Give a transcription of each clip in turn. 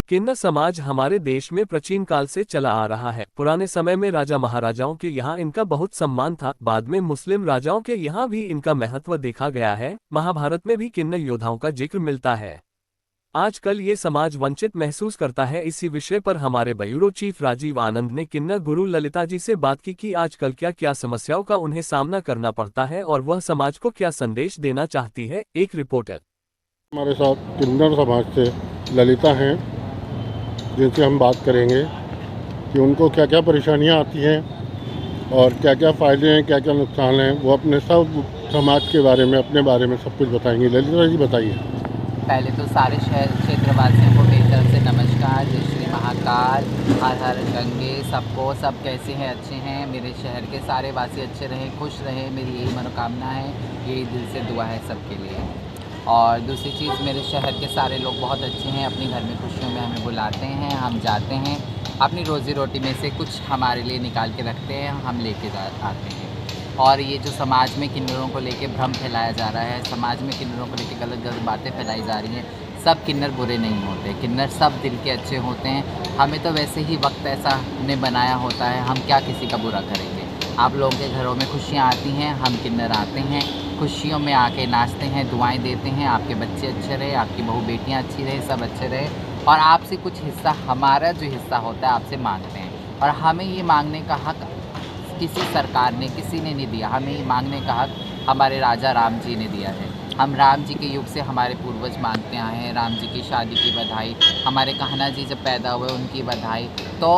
किन्नर समाज हमारे देश में प्राचीन काल से चला आ रहा है। पुराने समय में राजा महाराजाओं के यहाँ इनका बहुत सम्मान था। बाद में मुस्लिम राजाओं के यहाँ भी इनका महत्व देखा गया है। महाभारत में भी किन्नर योद्धाओं का जिक्र मिलता है। आजकल ये समाज वंचित महसूस करता है। इसी विषय पर हमारे ब्यूरो चीफ राजीव आनंद ने किन्नर गुरु ललिता जी से बात की कि आजकल क्या क्या समस्याओं का उन्हें सामना करना पड़ता है और वह समाज को क्या संदेश देना चाहती है। एक रिपोर्टर। हमारे साथ किन्नर समाज से ललिता हैं, जिनसे हम बात करेंगे कि उनको क्या क्या परेशानियां आती हैं और क्या क्या फ़ायदे हैं, क्या क्या नुकसान हैं। वो अपने सब समाज के बारे में, अपने बारे में सब कुछ बताएंगी। ललिता जी बताइए। पहले तो सारे शहर क्षेत्रवासियों को मेरी तरफ से नमस्कार। जय श्री महाकाल, हर हर गंगे। सबको सब कैसे हैं? अच्छे हैं। मेरे शहर के सारे वासी अच्छे रहें, खुश रहें, मेरी यही मनोकामना है, यही दिल से दुआ है सबके लिए। और दूसरी चीज़, मेरे शहर के सारे लोग बहुत अच्छे हैं। अपने घर में खुशियों में हमें बुलाते हैं, हम जाते हैं, अपनी रोज़ी रोटी में से कुछ हमारे लिए निकाल के रखते हैं, हम लेके आते हैं। और ये जो समाज में किन्नरों को लेके भ्रम फैलाया जा रहा है, समाज में किन्नरों को लेके गलत गलत बातें फैलाई जा रही हैं, सब किन्नर बुरे नहीं होते। किन्नर सब दिल के अच्छे होते हैं। हमें तो वैसे ही वक्त ऐसा ने बनाया होता है, हम क्या किसी का बुरा करेंगे। आप लोगों के घरों में खुशियाँ आती हैं, हम किन्नर आते हैं, खुशियों में आके नाचते हैं, दुआएं देते हैं, आपके बच्चे अच्छे रहे, आपकी बहू बेटियां अच्छी रहे, सब अच्छे रहे। और आपसे कुछ हिस्सा, हमारा जो हिस्सा होता है, आपसे मांगते हैं। और हमें ये मांगने का हक किसी सरकार ने, किसी ने नहीं दिया। हमें ये मांगने का हक हमारे राजा राम जी ने दिया है। हम राम जी के युग से हमारे पूर्वज मांगते आए हैं। राम जी की शादी की बधाई, हमारे कान्हा जी जब पैदा हुए उनकी बधाई। तो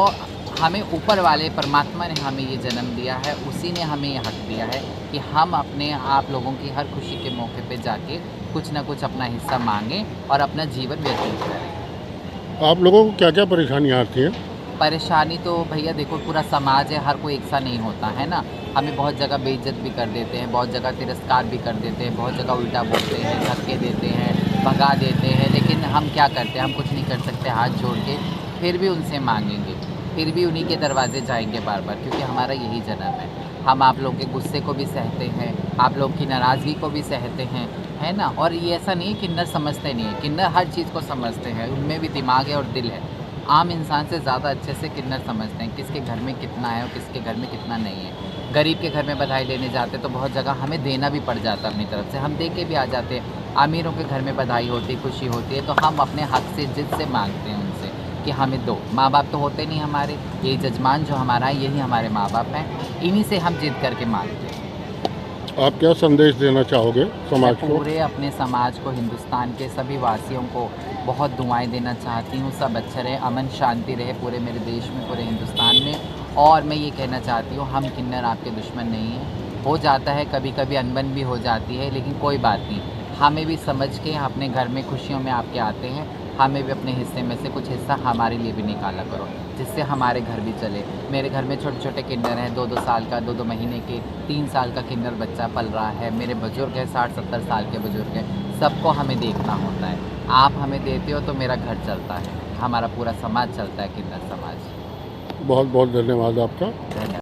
हमें ऊपर वाले परमात्मा ने हमें ये जन्म दिया है, उसी ने हमें ये हक दिया है कि हम अपने आप लोगों की हर खुशी के मौके पे जाके कुछ ना कुछ अपना हिस्सा मांगें और अपना जीवन व्यतीत करें। आप लोगों को क्या क्या परेशानियाँ आती हैं? परेशानी तो भैया देखो, पूरा समाज है, हर कोई एक सा नहीं होता है ना। हमें बहुत जगह बेइज्जत भी कर देते हैं, बहुत जगह तिरस्कार भी कर देते हैं, बहुत जगह उल्टा बोलते हैं, धक्के देते हैं, भगा देते हैं। लेकिन हम क्या करते हैं? हम कुछ नहीं कर सकते। हाथ जोड़ के फिर भी उनसे मांगेंगे, फिर भी उन्हीं के दरवाजे जाएंगे बार बार, क्योंकि हमारा यही जन्म है। हम आप लोगों के गुस्से को भी सहते हैं, आप लोगों की नाराज़गी को भी सहते हैं, है ना। और ये ऐसा नहीं है किन्नर समझते नहीं है, किन्नर हर चीज़ को समझते हैं, उनमें भी दिमाग है और दिल है। आम इंसान से ज़्यादा अच्छे से किन्नर समझते हैं किसके घर में कितना है और किसके घर में कितना नहीं है। गरीब के घर में बधाई लेने जाते तो बहुत जगह हमें देना भी पड़ जाता है अपनी तरफ से, हम दे के भी आ जाते हैं। अमीरों के घर में बधाई होती, खुशी होती है, तो हम अपने हक से, जिद से मांगते हैं उनसे कि हमें दो। माँ बाप तो होते नहीं हमारे, यही जजमान जो हमारा है यही हमारे माँ बाप हैं, इन्हीं से हम जिद करके मांगते हैं। आप क्या संदेश देना चाहोगे समाज को? पूरे अपने समाज को, हिंदुस्तान के सभी वासियों को बहुत दुआएं देना चाहती हूँ। सब अच्छा रहे, अमन शांति रहे पूरे मेरे देश में, पूरे हिंदुस्तान में। और मैं ये कहना चाहती हूँ, हम किन्नर आपके दुश्मन नहीं हैं। हो जाता है कभी कभी अनबन भी हो जाती है, लेकिन कोई बात नहीं। हमें भी समझ के अपने घर में खुशियों में आपके आते हैं, हमें भी अपने हिस्से में से कुछ हिस्सा हमारे लिए भी निकाला करो, जिससे हमारे घर भी चले। मेरे घर में छोटे छोटे किन्नर हैं, 2-2 साल का, 2-2 महीने के, 3 साल का किन्नर बच्चा पल रहा है। मेरे बुजुर्ग हैं, 60-70 साल के बुजुर्ग हैं, सबको हमें देखना होता है। आप हमें देते हो तो मेरा घर चलता है, हमारा पूरा समाज चलता है, किन्नर समाज। बहुत बहुत धन्यवाद आपका। धन्यवाद।